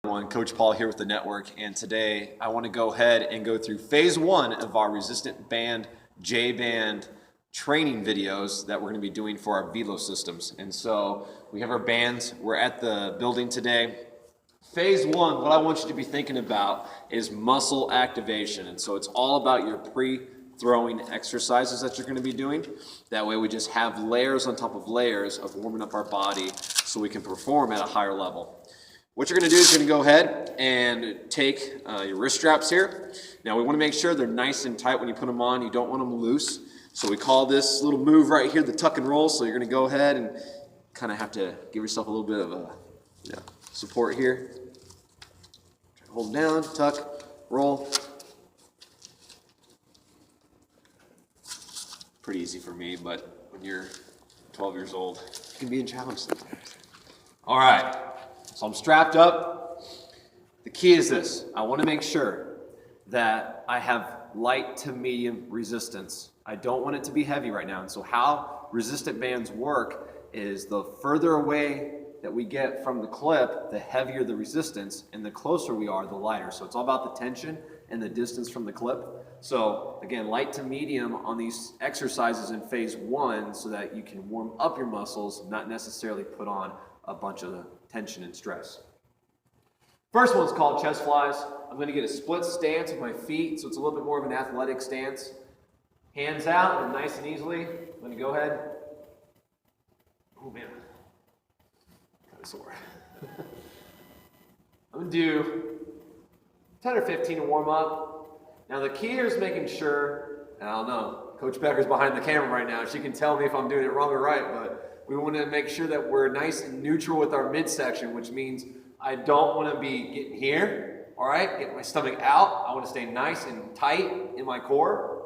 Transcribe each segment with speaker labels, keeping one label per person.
Speaker 1: Coach Paul here with the network, and today I want to go ahead and go through phase one of our resistant band J-band training videos that we're going to be doing for our VeloSystems. And so we have our bands. We're at the building today. Phase one, what I want you to be thinking about is muscle activation. And so it's all about your pre-throwing exercises that you're going to be doing. That way we just have layers on top of layers of warming up our body so we can perform at a higher level. What you're going to do is you're going to go ahead and take your wrist straps here. Now we want to make sure they're nice and tight when you put them on. You don't want them loose. So we call this little move right here the tuck and roll. So you're going to go ahead and kind of have to give yourself a little bit of a support here. Try to hold down, tuck, roll. Pretty easy for me, but when you're 12 years old, it can be a challenge sometimes. All right. So I'm strapped up. The key is this. I want to make sure that I have light to medium resistance. I don't want it to be heavy right now. And so how resistant bands work is the further away that we get from the clip, the heavier the resistance, and the closer we are, the lighter. So it's all about the tension and the distance from the clip. So again, light to medium on these exercises in phase one so that you can warm up your muscles, not necessarily put on a bunch of tension and stress. First one's called chest flies. I'm going to get a split stance with my feet, so it's a little bit more of an athletic stance. Hands out, and nice and easily. I'm going to go ahead. Oh man, kind of sore. I'm going to do 10 or 15 to warm up. Now the key here is making sure, I don't know, Coach Becker's behind the camera right now. She can tell me if I'm doing it wrong or right, but we want to make sure that we're nice and neutral with our midsection, which means I don't want to be getting here, all right? Get my stomach out. I want to stay nice and tight in my core.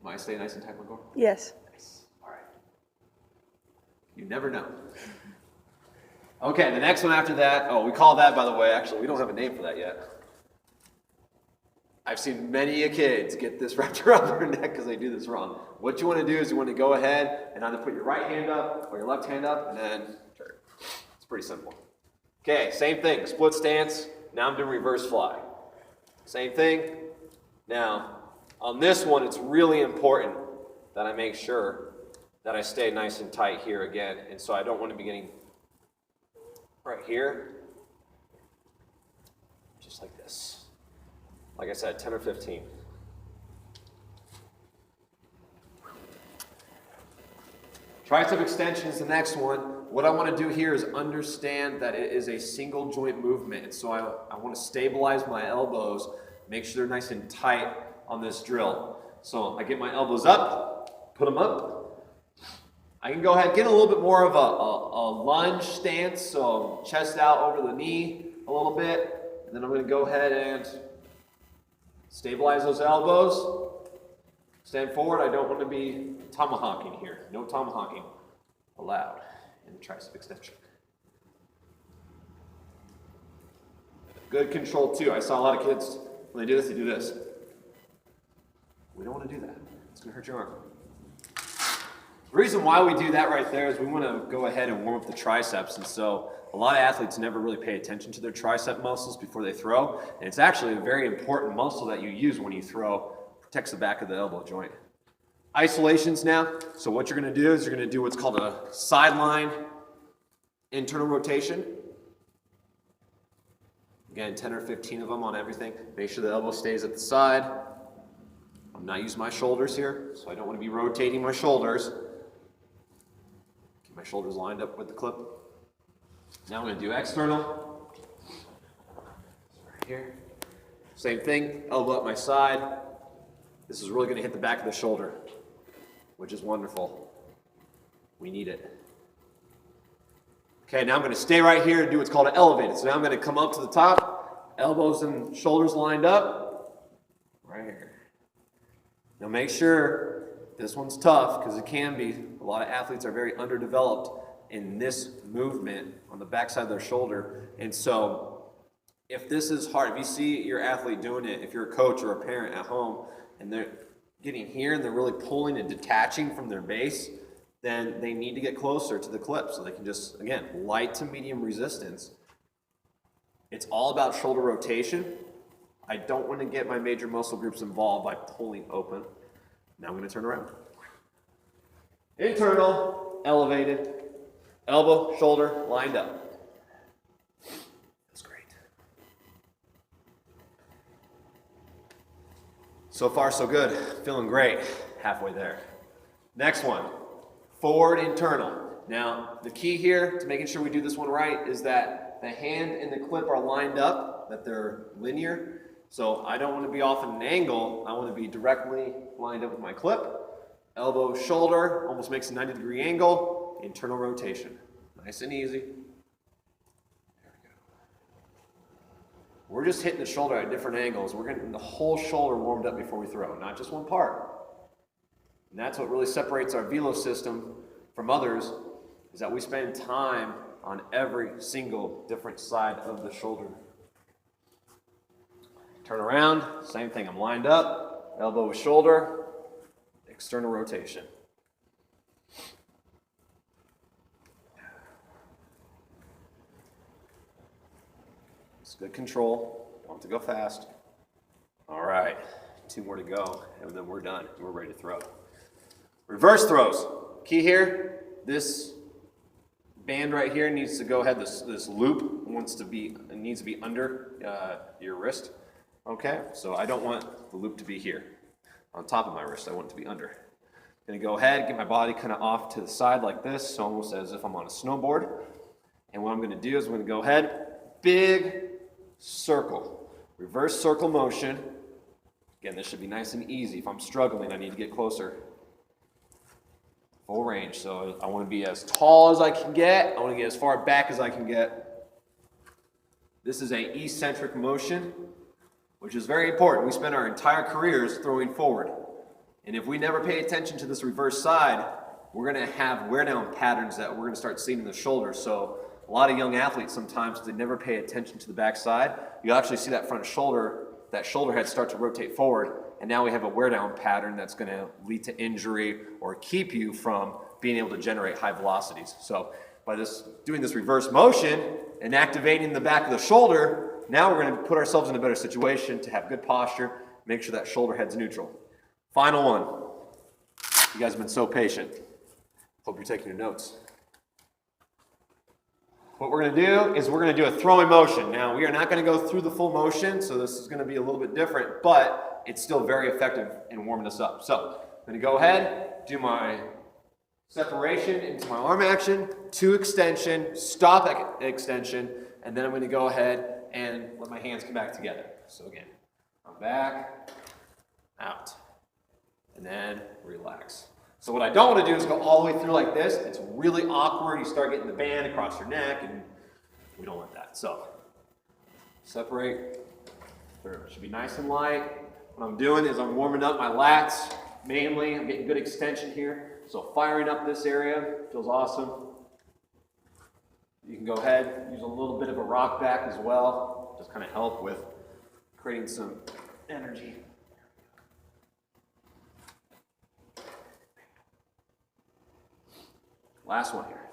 Speaker 1: Am I staying nice and tight in my core?
Speaker 2: Yes.
Speaker 1: Nice. All right. You never know. Okay, the next one after that, we call that, by the way, actually, we don't have a name for that yet. I've seen many a kids get this wrapped around their neck because they do this wrong. What you want to do is you want to go ahead and either put your right hand up or your left hand up and then turn. It's pretty simple. Okay, same thing, split stance. Now I'm doing reverse fly. Same thing. Now, on this one, it's really important that I make sure that I stay nice and tight here again. And so I don't want to be getting right here, just like this. Like I said, 10 or 15. Tricep extension is the next one. What I want to do here is understand that it is a single joint movement. And so I want to stabilize my elbows, make sure they're nice and tight on this drill. So I get my elbows up, put them up. I can go ahead and get a little bit more of a lunge stance, so chest out over the knee a little bit. And then I'm going to go ahead and stabilize those elbows. Stand forward. I don't want to be tomahawking here. No tomahawking allowed in the tricep extension. Good control too. I saw a lot of kids, when they do this, they do this. We don't want to do that. It's going to hurt your arm. The reason why we do that right there is we want to go ahead and warm up the triceps. And so a lot of athletes never really pay attention to their tricep muscles before they throw. And it's actually a very important muscle that you use when you throw. Protects the back of the elbow joint. Isolations now. So what you're going to do is you're going to do what's called a sideline internal rotation. Again, 10 or 15 of them on everything. Make sure the elbow stays at the side. I'm not using my shoulders here, so I don't want to be rotating my shoulders. Keep my shoulders lined up with the clip. Now I'm going to do external. Right here. Same thing, elbow up my side. This is really going to hit the back of the shoulder, which is wonderful. We need it. Okay, now I'm going to stay right here and do what's called an elevated. So now I'm going to come up to the top, elbows and shoulders lined up, right here. Now make sure this one's tough because it can be. A lot of athletes are very underdeveloped in this movement on the backside of their shoulder. And so if this is hard, if you see your athlete doing it, if you're a coach or a parent at home, and they're getting here and they're really pulling and detaching from their base, then they need to get closer to the clip so they can just, again, light to medium resistance It's all about shoulder rotation. I don't want to get my major muscle groups involved by pulling open. Now I'm going to turn around. Internal, elevated, elbow, shoulder, lined up. That's great. So far, so good. Feeling great. Halfway there. Next one, forward internal. Now, the key here to making sure we do this one right is that the hand and the clip are lined up, that they're linear. So I don't want to be off at an angle. I want to be directly lined up with my clip. Elbow, shoulder, almost makes a 90-degree angle. Internal rotation. Nice and easy. There we go. We're just hitting the shoulder at different angles. We're getting the whole shoulder warmed up before we throw, not just one part. And that's what really separates our VeloSystem from others, is that we spend time on every single different side of the shoulder. Turn around, same thing. I'm lined up, elbow with shoulder, external rotation. It's good control. Don't have to go fast. All right, 2 more to go, and then we're done. We're ready to throw. Reverse throws. Key here, this band right here needs to go ahead. This loop needs to be under your wrist. Okay, so I don't want the loop to be here on top of my wrist. I want it to be under. I'm going to go ahead, get my body kind of off to the side like this, so almost as if I'm on a snowboard. And what I'm going to do is I'm going to go ahead, big circle, reverse circle motion. Again, this should be nice and easy. If I'm struggling, I need to get closer. Full range, so I want to be as tall as I can get. I want to get as far back as I can get. This is an eccentric motion, which is very important. We spend our entire careers throwing forward. And if we never pay attention to this reverse side, we're going to have wear down patterns that we're going to start seeing in the shoulder. So a lot of young athletes sometimes, they never pay attention to the back side. You actually see that front shoulder, that shoulder head start to rotate forward. And now we have a wear down pattern that's going to lead to injury or keep you from being able to generate high velocities. So by doing this reverse motion and activating the back of the shoulder, now we're going to put ourselves in a better situation to have good posture, make sure that shoulder head's neutral. Final one. You guys have been so patient. Hope you're taking your notes. What we're going to do is we're going to do a throwing motion. Now, we are not going to go through the full motion, so this is going to be a little bit different, but it's still very effective in warming us up. So I'm going to go ahead, do my separation into my arm action, 2 extension, stop extension, and then I'm going to go ahead and let my hands come back together. So again, I'm back, out, and then relax. So what I don't want to do is go all the way through like this. It's really awkward. You start getting the band across your neck, and we don't want that. So separate through. It should be nice and light. What I'm doing is I'm warming up my lats mainly. I'm getting good extension here. So firing up this area feels awesome. You can go ahead, use a little bit of a rock back as well. Just kind of help with creating some energy. Last one here.